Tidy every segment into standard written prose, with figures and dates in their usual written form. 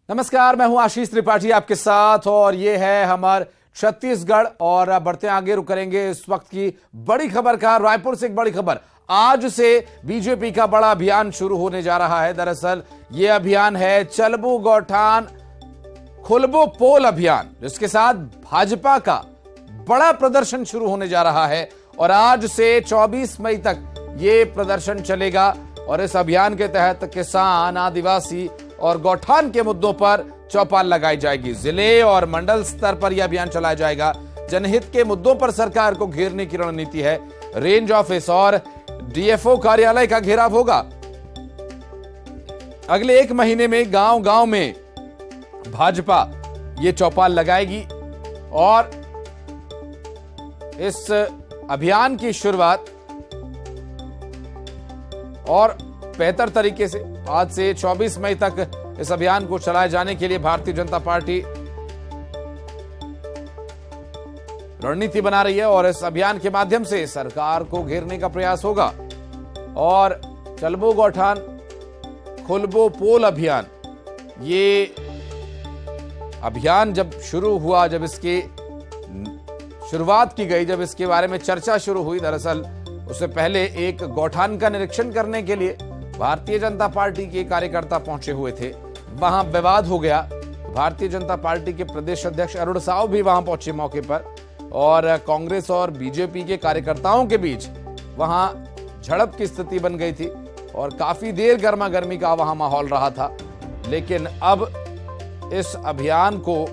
नमस्कार, मैं हूं आशीष त्रिपाठी आपके साथ और ये है हमारे छत्तीसगढ़। और बढ़ते आगे रुक करेंगे इस वक्त की बड़ी खबर का। रायपुर से एक बड़ी खबर, आज से बीजेपी का बड़ा अभियान शुरू होने जा रहा है। दरअसल ये अभियान है चलबू गौठान खुलबो पोल अभियान, जिसके साथ भाजपा का बड़ा प्रदर्शन शुरू होने जा रहा है और आज से 24 मई तक ये प्रदर्शन चलेगा। और इस अभियान के तहत किसान, आदिवासी और गौठान के मुद्दों पर चौपाल लगाई जाएगी। जिले और मंडल स्तर पर यह अभियान चलाया जाएगा। जनहित के मुद्दों पर सरकार को घेरने की रणनीति है। रेंज ऑफिस और डीएफओ कार्यालय का घेराव होगा। अगले 1 महीने में गांव गांव में भाजपा ये चौपाल लगाएगी और इस अभियान की शुरुआत और बेहतर तरीके से आज से 24 मई तक इस अभियान को चलाए जाने के लिए भारतीय जनता पार्टी रणनीति बना रही है और इस अभियान के माध्यम से सरकार को घेरने का प्रयास होगा। और चलबो गौठान खुलबो पोल अभियान, ये अभियान जब शुरू हुआ, जब इसकी शुरुआत की गई, जब इसके बारे में चर्चा शुरू हुई, दरअसल उससे पहले एक गौठान का निरीक्षण करने के लिए भारतीय जनता पार्टी के कार्यकर्ता पहुंचे हुए थे। वहां विवाद हो गया। भारतीय जनता पार्टी के प्रदेश अध्यक्ष अरुण साव भी वहां पहुंचे मौके पर और कांग्रेस और बीजेपी के कार्यकर्ताओं के बीच वहां झड़प की स्थिति बन गई थी और काफी देर गर्मा गर्मी का वहां माहौल रहा था। लेकिन अब इस अभियान को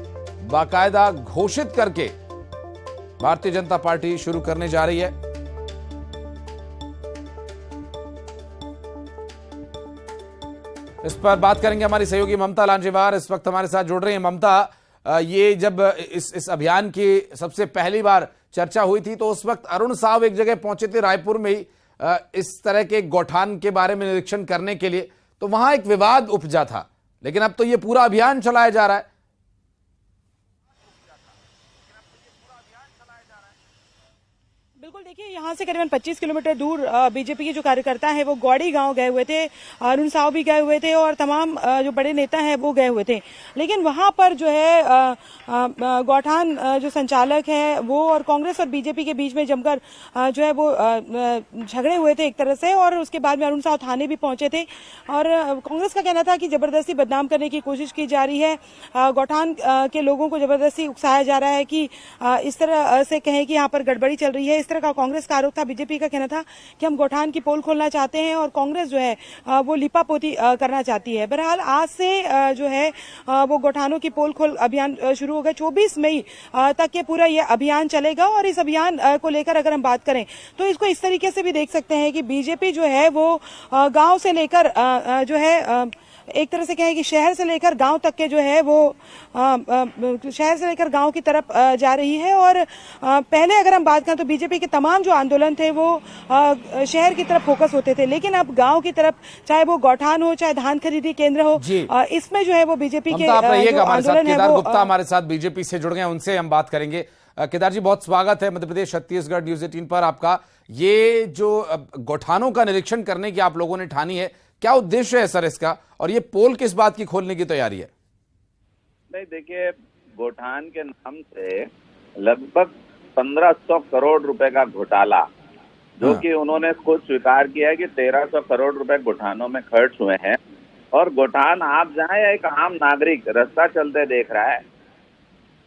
बाकायदा घोषित करके भारतीय जनता पार्टी शुरू करने जा रही है। इस पर बात करेंगे हमारी सहयोगी ममता लांजेवार इस वक्त हमारे साथ जुड़ रही हैं। ममता, ये जब इस अभियान की सबसे पहली बार चर्चा हुई थी तो उस वक्त अरुण साव एक जगह पहुंचे थे रायपुर में ही इस तरह के गौठान के बारे में निरीक्षण करने के लिए, तो वहां एक विवाद उपजा था। लेकिन अब तो ये पूरा अभियान चलाया जा रहा है। बिल्कुल, देखिए यहाँ से करीबन 25 किलोमीटर दूर बीजेपी के जो कार्यकर्ता हैं वो गौड़ी गांव गए हुए थे, अरुण साव भी गए हुए थे और तमाम जो बड़े नेता हैं वो गए हुए थे। लेकिन वहां पर जो है गौठान जो संचालक है वो और कांग्रेस और बीजेपी के बीच में जमकर जो है वो झगड़े हुए थे एक तरह से। और उसके बाद में अरुण साव थाने भी पहुंचे थे और कांग्रेस का कहना था कि जबरदस्ती बदनाम करने की कोशिश की जा रही है, गौठान के लोगों को जबरदस्ती उकसाया जा रहा है कि इस तरह से कहें कि यहाँ पर गड़बड़ी चल रही है। इस तरह का कांग्रेस का आरोप था। बीजेपी का कहना था कि हम गौठान की पोल खोलना चाहते हैं और कांग्रेस जो है वो लिपापोती करना चाहती है। बहरहाल आज से जो है वो गौठानों की पोल खोल अभियान शुरू होगा। 24 मई तक ये पूरा ये अभियान चलेगा और इस अभियान को लेकर अगर हम बात करें तो इसको इस तरीके से भी देख सकते हैं कि बीजेपी जो है वो गांव से लेकर जो है एक तरह से कहें कि शहर से लेकर गांव तक के जो है वो शहर से लेकर गांव की तरफ जा रही है। और पहले अगर हम बात करें तो बीजेपी के तमाम जो आंदोलन थे वो शहर की तरफ फोकस होते थे, लेकिन अब गांव की तरफ, चाहे वो गौठान हो चाहे धान खरीदी केंद्र हो, इसमें जो है वो बीजेपी के जो आंदोलन है वो। गुप्ता हमारे साथ बीजेपी से जुड़ गए, उनसे हम बात करेंगे। केदार जी, बहुत स्वागत है मध्य प्रदेश छत्तीसगढ़ न्यूज 18 पर आपका। ये जो गौठानों का निरीक्षण करने की आप लोगों ने ठानी है, क्या उद्देश्य है सर इसका, और ये पोल किस बात की खोलने की तैयारी है? नहीं, देखिए, गौठान के नाम से लगभग 1500 करोड़ रुपए का घोटाला, जो कि उन्होंने खुद स्वीकार किया है कि 1300 करोड़ रुपए गौठानों में खर्च हुए हैं। और गौठान आप जहां या एक आम नागरिक रास्ता चलते देख रहा है,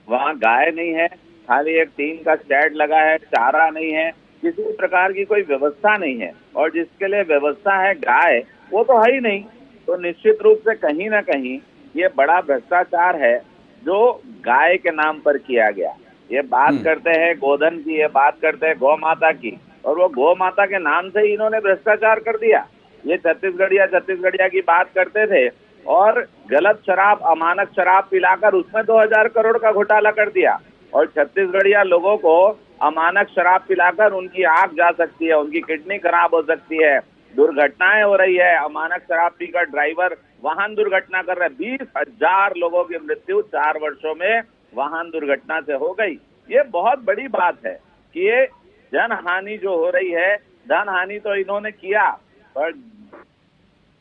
वहां गाय नहीं है, खाली एक टीन का शेड लगा है, चारा नहीं है, किसी प्रकार की कोई व्यवस्था नहीं है। और जिसके लिए व्यवस्था है गाय, वो तो है ही नहीं। तो निश्चित रूप से कहीं ना कहीं ये बड़ा भ्रष्टाचार है जो गाय के नाम पर किया गया। ये बात करते हैं गोधन की, ये बात करते हैं गौ माता की, और वो गौ माता के नाम से ही इन्होंने भ्रष्टाचार कर दिया। ये छत्तीसगढ़िया की बात करते थे और गलत शराब, अमानक शराब पिलाकर उसमें 2000 करोड़ का घोटाला कर दिया। और छत्तीसगढ़िया लोगों को अमानक शराब पिलाकर उनकी आंख जा सकती है, उनकी किडनी खराब हो सकती है, दुर्घटनाएं हो रही है। अमानक शराब पीकर ड्राइवर वाहन दुर्घटना कर रहे, 20,000 लोगों की मृत्यु 4 वर्षों में वाहन दुर्घटना से हो गई। ये बहुत बड़ी बात है कि ये जन हानि जो हो रही है, धन हानि तो इन्होंने किया, पर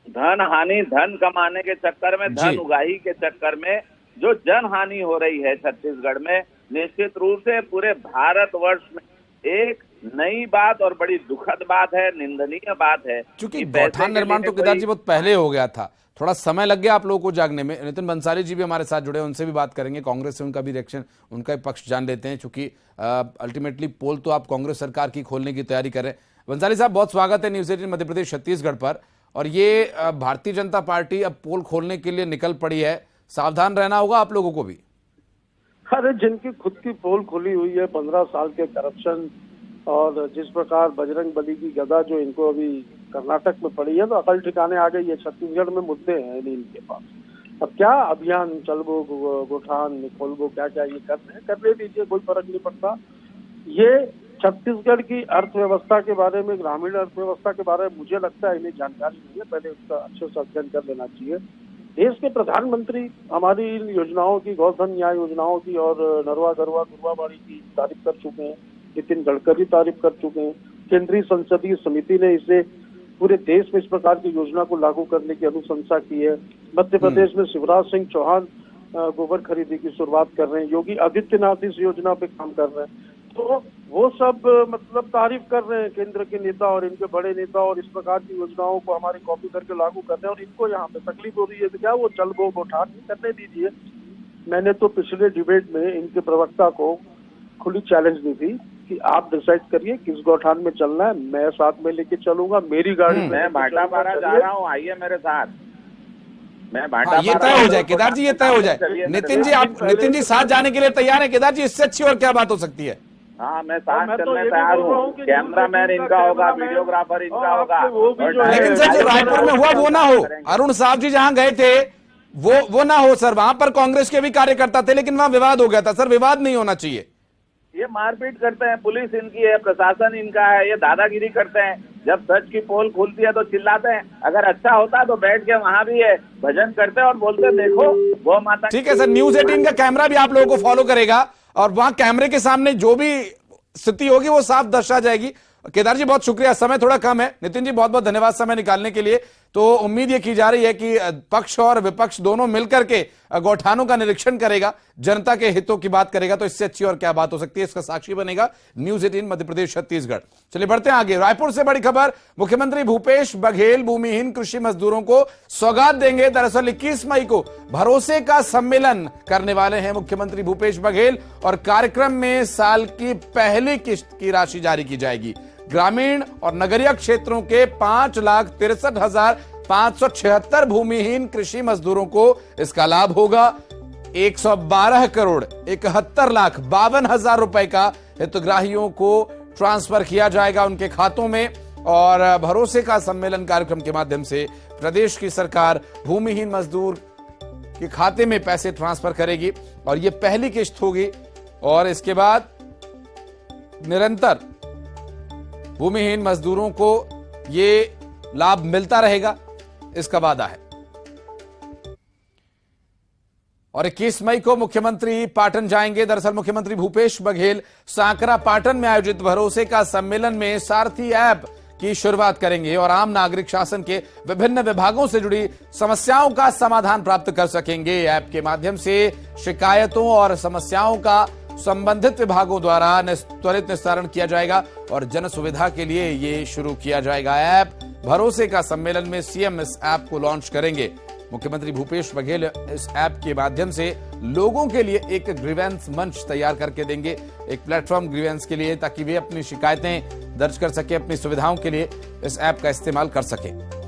धन हानि, धन कमाने के चक्कर में, जी। धन उगाही के चक्कर में जो जन हानि हो रही है छत्तीसगढ़ में, निश्चित रूप से पूरे भारतवर्ष में एक नई बात और बड़ी दुखद बात है, निंदनीय बात है। क्योंकि कि पैसे गौठान के निर्माण लिए तो केदार जी कोई- बहुत पहले हो गया था, थोड़ा समय लग गया आप लोगों को जागने में। नितिन बंसाली जी भी हमारे साथ जुड़े, उनसे भी बात करेंगे, कांग्रेस से उनका भी रिएक्शन, उनका भी पक्ष जान लेते हैं, क्योंकि अल्टीमेटली पोल तो आप कांग्रेस सरकार की खोलने की तैयारी कर रहे हैं। बंसाली साहब, बहुत स्वागत है न्यूज़ 18 मध्य प्रदेश छत्तीसगढ़ पर। और ये भारतीय जनता पार्टी अब पोल खोलने के लिए निकल पड़ी है, सावधान रहना होगा आप लोगों को भी। अरे जिनकी खुद की पोल खुली हुई है, 15 साल के करप्शन और जिस प्रकार बजरंग बली की गदा जो इनको अभी कर्नाटक में पड़ी है, तो अकल ठिकाने आ गई है। छत्तीसगढ़ में मुद्दे हैं नहीं इनके पास। अब क्या अभियान चलबो, गोठान खोलबो, क्या क्या ये करने दीजिए, कोई फर्क नहीं पड़ता। ये छत्तीसगढ़ की अर्थव्यवस्था के बारे में, ग्रामीण अर्थव्यवस्था के बारे में मुझे लगता है इन्हें जानकारी नहीं है, पहले उसका अच्छे से अध्ययन कर लेना चाहिए। देश के प्रधानमंत्री हमारी इन योजनाओं की, गौधन न्याय योजनाओं की और नरवा गरवा गुरवाबाड़ी की तारीफ कर चुके हैं। नितिन गडकरी तारीफ कर चुके हैं। केंद्रीय संसदीय समिति ने इसे पूरे देश में इस प्रकार की योजना को लागू करने की अनुशंसा की है। मध्य प्रदेश में शिवराज सिंह चौहान गोबर खरीदी की शुरुआत कर रहे हैं। योगी आदित्यनाथ इस योजना पे काम कर रहे हैं। तो वो सब मतलब तारीफ कर रहे हैं केंद्र के नेता और इनके बड़े नेता, और इस प्रकार की योजनाओं को हमारी कॉपी करके लागू कर रहे हैं। और इनको यहाँ पे तकलीफ हो रही है तो क्या वो चल गो गोठान करने दीजिए। मैंने तो पिछले डिबेट में इनके प्रवक्ता को खुली चैलेंज दी थी कि आप डिसाइड करिए किस गौठान में चलना है, मैं साथ में लेके चलूंगा, मेरी गाड़ी में मैं भाटापारा जा रहा हूँ, आइए मेरे साथ। मैं भाटापारा, ये तय हो जाए केदार जी, ये तय हो जाए। नितिन जी, आप नितिन जी साथ जाने के लिए तैयार है केदार जी? इससे अच्छी और क्या बात हो सकती है? हाँ, मैं साथ मैं तो चलने ये भी तैयार बोल रहा हूँ। हूँ कि कैमरामैन इनका होगा, वीडियोग्राफर इनका और होगा। आपके वो भी जो है- लेकिन सर जो रायपुर में हुआ वो ना हो, अरुण साहब जी जहां गए थे वो ना हो सर। वहां पर कांग्रेस के भी कार्यकर्ता थे, लेकिन वहां विवाद हो गया था सर। विवाद नहीं होना चाहिए। ये मारपीट करते हैं, पुलिस इनकी है, प्रशासन इनका है, ये दादागिरी करते हैं। जब सच की पोल खुलती है तो चिल्लाते हैं। अगर अच्छा होता तो बैठ के वहां भी है भजन करते और बोलते देखो गौ माता। ठीक है सर, न्यूज़ 18 का कैमरा भी आप लोगों को फॉलो करेगा और वहां कैमरे के सामने जो भी स्थिति होगी वो साफ दर्शा जाएगी। केदार जी बहुत शुक्रिया, समय थोड़ा कम है। नितिन जी बहुत बहुत धन्यवाद समय निकालने के लिए। तो उम्मीद ये की जा रही है कि पक्ष और विपक्ष दोनों मिलकर के गौठानों का निरीक्षण करेगा, जनता के हितों की बात करेगा। तो इससे अच्छी और क्या बात हो सकती है, इसका साक्षी बनेगा न्यूज़ 18 मध्य प्रदेश छत्तीसगढ़। चलिए बढ़ते हैं आगे। रायपुर से बड़ी खबर, मुख्यमंत्री भूपेश बघेल भूमिहीन कृषि मजदूरों को सौगात देंगे। दरअसल 21 मई को भरोसे का सम्मेलन करने वाले हैं मुख्यमंत्री भूपेश बघेल और कार्यक्रम में साल की पहली किश्त की राशि जारी की जाएगी। ग्रामीण और नगरीय क्षेत्रों के 5,63,576 भूमिहीन कृषि मजदूरों को इसका लाभ होगा। 112 करोड़ 71,52,000 रुपए का हितग्राहियों को ट्रांसफर किया जाएगा उनके खातों में। और भरोसे का सम्मेलन कार्यक्रम के माध्यम से प्रदेश की सरकार भूमिहीन मजदूर के खाते में पैसे ट्रांसफर करेगी और यह पहली किश्त होगी। और इसके बाद निरंतर भूमिहीन मजदूरों को ये लाभ मिलता रहेगा, इसका वादा है। और 21 मई को मुख्यमंत्री पाटन जाएंगे। दरअसल मुख्यमंत्री भूपेश बघेल सांकरा पाटन में आयोजित भरोसे का सम्मेलन में सारथी ऐप की शुरुआत करेंगे और आम नागरिक शासन के विभिन्न विभागों से जुड़ी समस्याओं का समाधान प्राप्त कर सकेंगे। ऐप के माध्यम से शिकायतों और समस्याओं का संबंधित विभागों द्वारा त्वरित निस्तारण किया जाएगा और जन सुविधा के लिए ये शुरू किया जाएगा ऐप। भरोसे का सम्मेलन में सीएम इस ऐप को लॉन्च करेंगे। मुख्यमंत्री भूपेश बघेल इस ऐप के माध्यम से लोगों के लिए एक ग्रीवेंस मंच तैयार करके देंगे, एक प्लेटफॉर्म ग्रीवेंस के लिए, ताकि वे अपनी शिकायतें दर्ज कर सके, अपनी सुविधाओं के लिए इस ऐप का इस्तेमाल कर सके।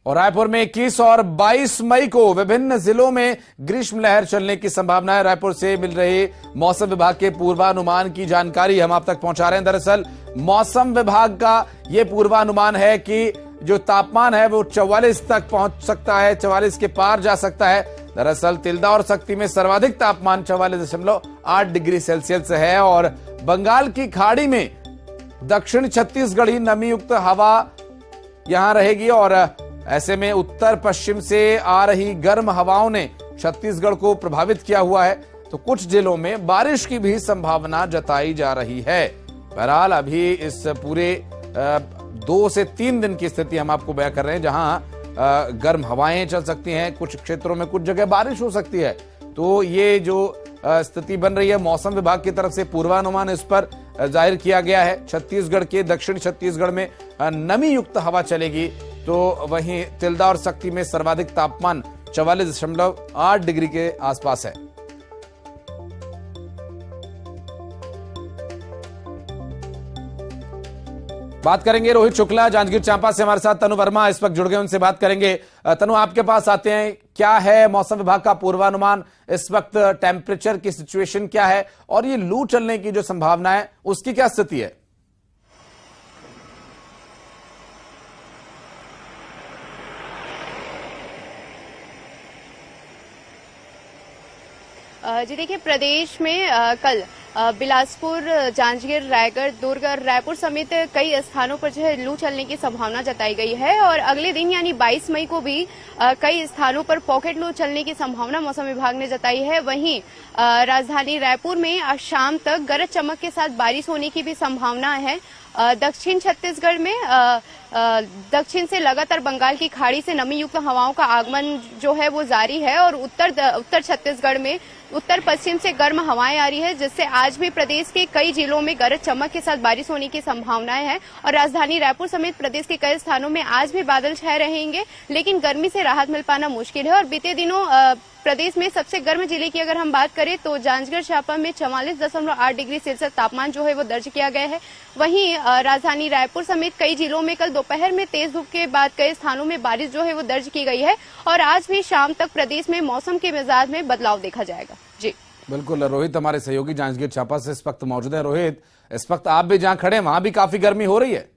और रायपुर में 21 और 22 मई को विभिन्न जिलों में ग्रीष्म लहर चलने की संभावना है। रायपुर से मिल रहे मौसम विभाग के पूर्वानुमान की जानकारी हम आप तक पहुंचा रहे हैं। दरअसल मौसम विभाग का यह पूर्वानुमान है कि जो तापमान है वो 44 तक पहुंच सकता है, 44 के पार जा सकता है। दरअसल तिल्दा और सक्ती में सर्वाधिक तापमान 44.8 डिग्री सेल्सियस है और बंगाल की खाड़ी में दक्षिण छत्तीसगढ़ी नमी युक्त हवा यहां रहेगी और ऐसे में उत्तर पश्चिम से आ रही गर्म हवाओं ने छत्तीसगढ़ को प्रभावित किया हुआ है। तो कुछ जिलों में बारिश की भी संभावना जताई जा रही है। बहरहाल अभी इस पूरे 2 से 3 दिन की स्थिति हम आपको बयां कर रहे हैं, जहां गर्म हवाएं चल सकती हैं, कुछ क्षेत्रों में कुछ जगह बारिश हो सकती है। तो ये जो स्थिति बन रही है, मौसम विभाग की तरफ से पूर्वानुमान इस पर जाहिर किया गया है। छत्तीसगढ़ के दक्षिण छत्तीसगढ़ में नमी युक्त हवा चलेगी, तो वहीं तिल्दा और सक्ती में सर्वाधिक तापमान 44.8 डिग्री के आसपास है। बात करेंगे रोहित शुक्ला जांजगीर चांपा से, हमारे साथ तनु वर्मा इस वक्त जुड़ गए, उनसे बात करेंगे। तनु, आपके पास आते हैं, क्या है मौसम विभाग का पूर्वानुमान इस वक्त? टेम्परेचर की सिचुएशन क्या है और ये लू चलने की जो संभावना है उसकी क्या स्थिति है? जी देखिए, प्रदेश में कल बिलासपुर, जांजगीर, रायगढ़, दुर्ग और रायपुर समेत कई स्थानों पर जो है लू चलने की संभावना जताई गई है और अगले दिन यानी 22 मई को भी कई स्थानों पर पॉकेट लू चलने की संभावना मौसम विभाग ने जताई है। वहीं राजधानी रायपुर में आज शाम तक गरज चमक के साथ बारिश होने की भी संभावना है। दक्षिण छत्तीसगढ़ में दक्षिण से लगातार बंगाल की खाड़ी से नमी युक्त हवाओं का आगमन जो है वो जारी है और उत्तर छत्तीसगढ़ में उत्तर पश्चिम से गर्म हवाएं आ रही है, जिससे आज भी प्रदेश के कई जिलों में गरज चमक के साथ बारिश होने की संभावनाएं हैं और राजधानी रायपुर समेत प्रदेश के कई स्थानों में आज भी बादल छाए रहेंगे, लेकिन गर्मी से राहत मिल पाना मुश्किल है। और बीते दिनों प्रदेश में सबसे गर्म जिले की अगर हम बात करें तो जांजगीर चांपा में 44.8 डिग्री सेल्सियस तापमान जो है वो दर्ज किया गया है। वहीं राजधानी रायपुर समेत कई जिलों में कल दोपहर में तेज धूप के बाद कई स्थानों में बारिश जो है वो दर्ज की गई है और आज भी शाम तक प्रदेश में मौसम के मिजाज में बदलाव देखा जाएगा। जी बिल्कुल, रोहित हमारे सहयोगी जांजगीर चांपा से इस वक्त मौजूद है। रोहित, इस वक्त आप भी जहां खड़े हैं वहां भी काफी गर्मी हो रही है?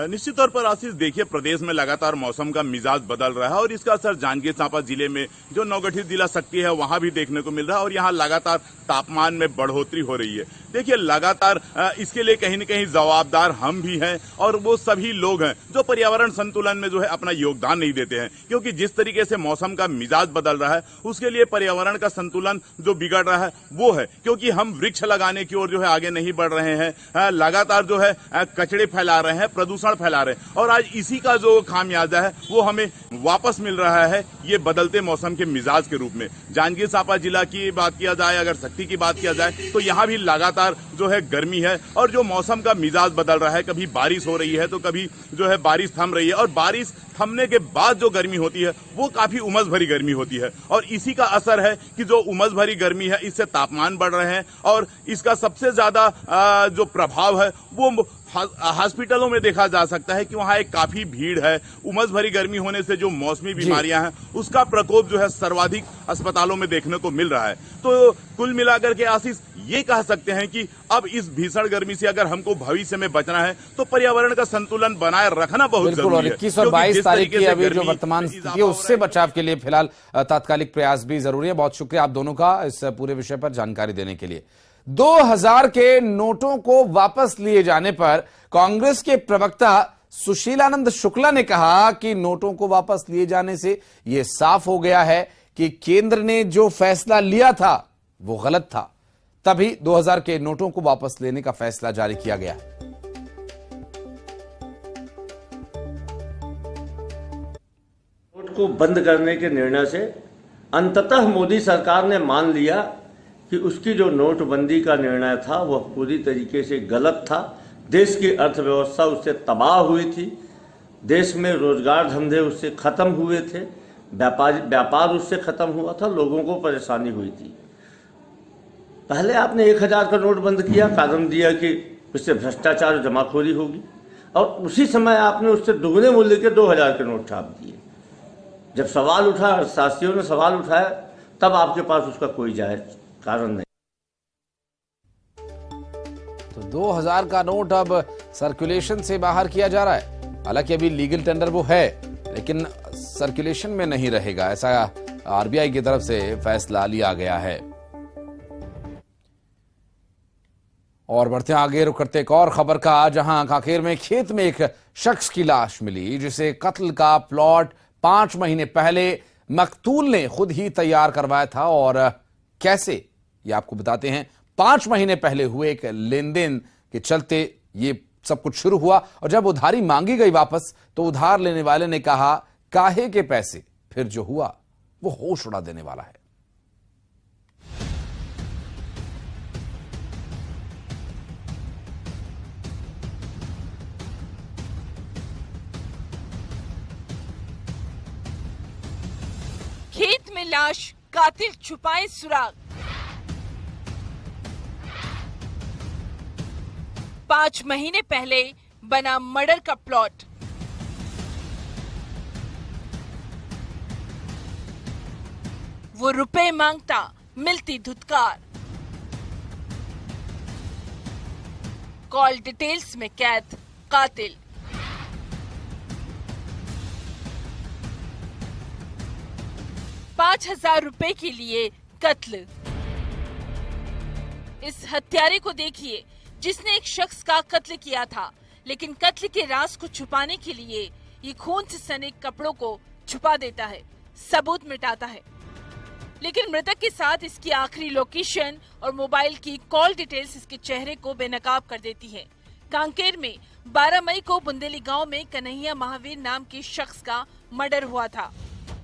निश्चित तौर पर आशीष, देखिए प्रदेश में लगातार मौसम का मिजाज बदल रहा है और इसका असर जांजगीर चांपा जिले में जो नवगठित जिला सक्ती है वहां भी देखने को मिल रहा है और यहां लगातार तापमान में बढ़ोतरी हो रही है। देखिए लगातार इसके लिए कहीं न कहीं जवाबदार हम भी हैं और वो सभी लोग हैं जो पर्यावरण संतुलन में जो है अपना योगदान नहीं देते हैं, क्योंकि जिस तरीके से मौसम का मिजाज बदल रहा है उसके लिए पर्यावरण का संतुलन जो बिगड़ रहा है वो है क्योंकि हम वृक्ष लगाने की ओर जो है आगे नहीं बढ़ रहे हैं, लगातार जो है कचड़े फैला रहे हैं, प्रदूषण फैला रहे हैं और आज इसी का जो खामियाजा है वो हमें वापस मिल रहा है ये बदलते मौसम के मिजाज के रूप में। जांजगीर चांपा जिला की बात किया जाए, अगर सक्ती की बात किया जाए तो यहाँ भी लगातार जो है गर्मी है और जो मौसम का मिजाज बदल रहा है, कभी बारिश हो रही है तो कभी जो है बारिश थम रही है और बारिश थमने के बाद जो गर्मी होती है वो काफी उमस भरी गर्मी होती है और इसी का असर है कि जो उमस भरी गर्मी है इससे तापमान बढ़ रहे हैं और इसका सबसे ज्यादा जो प्रभाव है वो हॉस्पिटलों में देखा जा सकता है कि वहां एक काफी भीड़ है। उमस भरी गर्मी होने से जो मौसमी बीमारियां हैं उसका प्रकोप जो है सर्वाधिक अस्पतालों में देखने को मिल रहा है। तो कुल मिलाकर के आशीष ये कह सकते हैं कि अब इस भीषण गर्मी से अगर हमको भविष्य में बचना है तो पर्यावरण का संतुलन बनाए रखना बहुत जरूरी है। 21 और 22 तारीख की अभी जो वर्तमान स्थिति है उससे बचाव के लिए फिलहाल तात्कालिक प्रयास भी जरूरी है। बहुत शुक्रिया आप दोनों का इस पूरे विषय पर जानकारी देने के लिए। 2000 के नोटों को वापस लिए जाने पर कांग्रेस के प्रवक्ता सुशीलानंद शुक्ला ने कहा कि नोटों को वापस लिए जाने से यह साफ हो गया है कि केंद्र ने जो फैसला लिया था वो गलत था, तभी 2000 के नोटों को वापस लेने का फैसला जारी किया गया। नोट को बंद करने के निर्णय से अंततः मोदी सरकार ने मान लिया कि उसकी जो नोटबंदी का निर्णय था वह पूरी तरीके से गलत था। देश की अर्थव्यवस्था उससे तबाह हुई थी, देश में रोजगार धंधे उससे खत्म हुए थे, व्यापार उससे खत्म हुआ था, लोगों को परेशानी हुई थी। पहले आपने 1000 का नोट बंद किया, कारण दिया कि उससे भ्रष्टाचार जमाखोरी होगी और उसी समय आपने उससे दुगने मूल्य के 2000 के नोट छाप दिए। जब सवाल उठा, अर्थशास्त्रियों ने सवाल उठाया, तब आपके पास उसका कोई जायज कारण नहीं। तो 2000 का नोट अब सर्कुलेशन से बाहर किया जा रहा है। हालांकि अभी लीगल टेंडर वो है लेकिन सर्कुलेशन में नहीं रहेगा, ऐसा आरबीआई की तरफ से फैसला लिया गया है। और बढ़ते आगे, रुक करते एक और खबर का, जहां कांकेर में खेत में एक शख्स की लाश मिली जिसे कत्ल का प्लॉट 5 महीने पहले मकतूल ने खुद ही तैयार करवाया था और कैसे, ये आपको बताते हैं। 5 महीने पहले हुए एक लेन देन के चलते ये सब कुछ शुरू हुआ और जब उधारी मांगी गई वापस तो उधार लेने वाले ने कहा काहे के पैसे। फिर जो हुआ वो होश उड़ा देने वाला है। खेत में लाश, कातिल छुपाए सुराग। 5 महीने पहले बना मर्डर का प्लॉट। वो रुपए मांगता, मिलती धुतकार। कॉल डिटेल्स में कैद कातिल। ₹5,000 के लिए कत्ल। इस हत्यारे को देखिए जिसने एक शख्स का कत्ल किया था, लेकिन कत्ल के राज को छुपाने के लिए ये खून से सने कपड़ों को छुपा देता है, सबूत मिटाता है। लेकिन मृतक के साथ इसकी आखिरी लोकेशन और मोबाइल की कॉल डिटेल्स इसके चेहरे को बेनकाब कर देती है। कांकेर में 12 मई को बुंदेली गांव में कन्हैया महावीर नाम के शख्स का मर्डर हुआ था,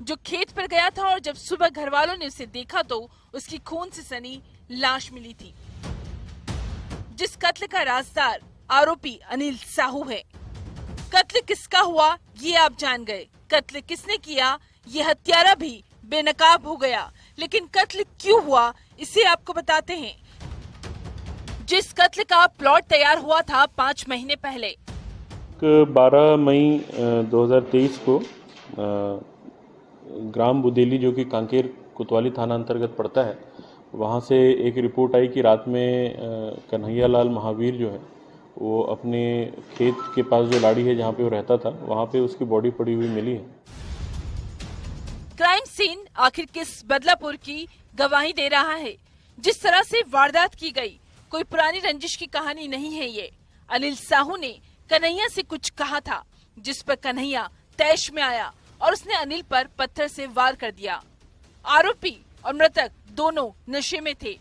जो खेत पर गया था और जब सुबह घर वालों ने उसे देखा तो उसकी खून से सनी लाश मिली थी। जिस कत्ल का राजदार आरोपी अनिल साहू है। कत्ल किसका हुआ ये आप जान गए, कत्ल किसने किया ये हत्यारा भी बेनकाब हो गया, लेकिन कत्ल क्यों हुआ इसे आपको बताते हैं। जिस कत्ल का प्लॉट तैयार हुआ था 5 महीने पहले, 12 मई 2023 को ग्राम बुदेली जो कि कांकेर कोतवाली थाना अंतर्गत पड़ता है, वहाँ से एक रिपोर्ट आई कि रात में कन्हैया लाल महावीर जो है वो अपने खेत के पास जो लाड़ी है जहाँ पे वो रहता था, वहाँ पे उसकी बॉडी पड़ी हुई मिली है। क्राइम सीन आखिर किस बदलापुर की गवाही दे रहा है। जिस तरह से वारदात की गई, कोई पुरानी रंजिश की कहानी नहीं है ये। अनिल साहू ने कन्हैया से कुछ कहा था, जिस पर कन्हैया तैश में आया और उसने अनिल पर पत्थर से वार कर दिया। आरोपी और मृतक दोनों नशे में थे।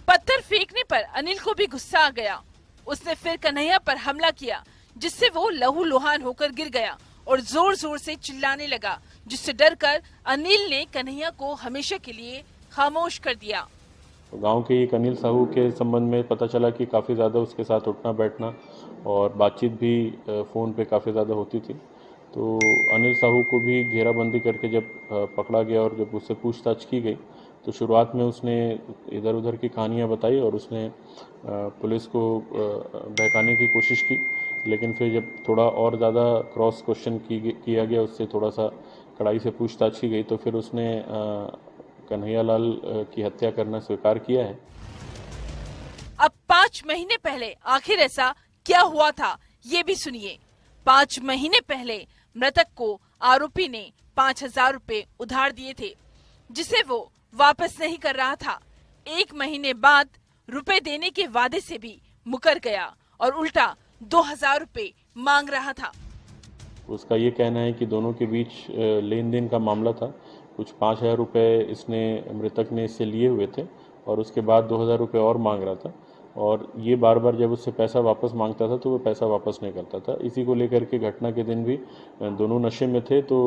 पत्थर फेंकने पर अनिल को भी गुस्सा आ गया। उसने फिर कन्हैया पर हमला किया, जिससे वो लहूलुहान होकर गिर गया और जोर जोर से चिल्लाने लगा, जिससे डरकर अनिल ने कन्हैया को हमेशा के लिए खामोश कर दिया। तो गांव के एक अनिल साहू के संबंध में पता चला कि काफ़ी ज़्यादा उसके साथ उठना बैठना और बातचीत भी फ़ोन पे काफ़ी ज़्यादा होती थी। तो अनिल साहू को भी घेराबंदी करके जब पकड़ा गया और जब उससे पूछताछ की गई तो शुरुआत में उसने इधर उधर की कहानियां बताई और उसने पुलिस को बहकाने की कोशिश की, लेकिन फिर जब थोड़ा और ज़्यादा क्रॉस क्वेश्चन किया गया, उससे थोड़ा सा कड़ाई से पूछताछ की गई तो फिर उसने कन्हैया लाल की हत्या करना स्वीकार किया है। अब 5 महीने पहले आखिर ऐसा क्या हुआ था ये भी सुनिए। 5 महीने पहले मृतक को आरोपी ने ₹5,000 उधार दिए थे, जिसे वो वापस नहीं कर रहा था। 1 महीने बाद रुपए देने के वादे से भी मुकर गया और उल्टा ₹2,000 मांग रहा था। उसका ये कहना है कि दोनों के बीच लेन देन का मामला था। कुछ ₹5,000 इसने मृतक ने इससे लिए हुए थे और उसके बाद ₹2,000 और मांग रहा था और ये बार बार जब उससे पैसा वापस मांगता था तो वो पैसा वापस नहीं करता था। इसी को लेकर के घटना के दिन भी दोनों नशे में थे। तो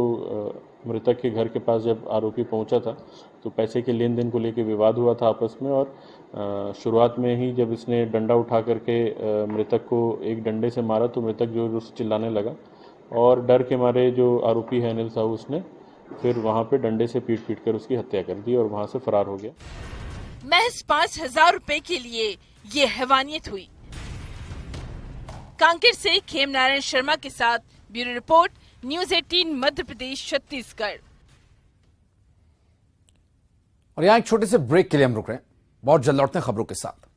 मृतक के घर के पास जब आरोपी पहुंचा था तो पैसे के लेन देन को लेकर विवाद हुआ था आपस में और शुरुआत में ही जब इसने डंडा उठा करके मृतक को एक डंडे से मारा तो मृतक जो उससे चिल्लाने लगा और डर के मारे जो आरोपी है अनिल साहू उसने फिर वहाँ पे डंडे से पीट कर उसकी हत्या कर दी और वहाँ से फरार हो गया। महज ₹5,000 के लिए ये हैवानियत हुई। कांकेर से खेम नारायण शर्मा के साथ bureau report, news 18 Madhya Pradesh Chhattisgarh. और यहाँ एक छोटे से ब्रेक के लिए हम रुक रहे हैं, बहुत जल्द लौटते हैं खबरों के साथ।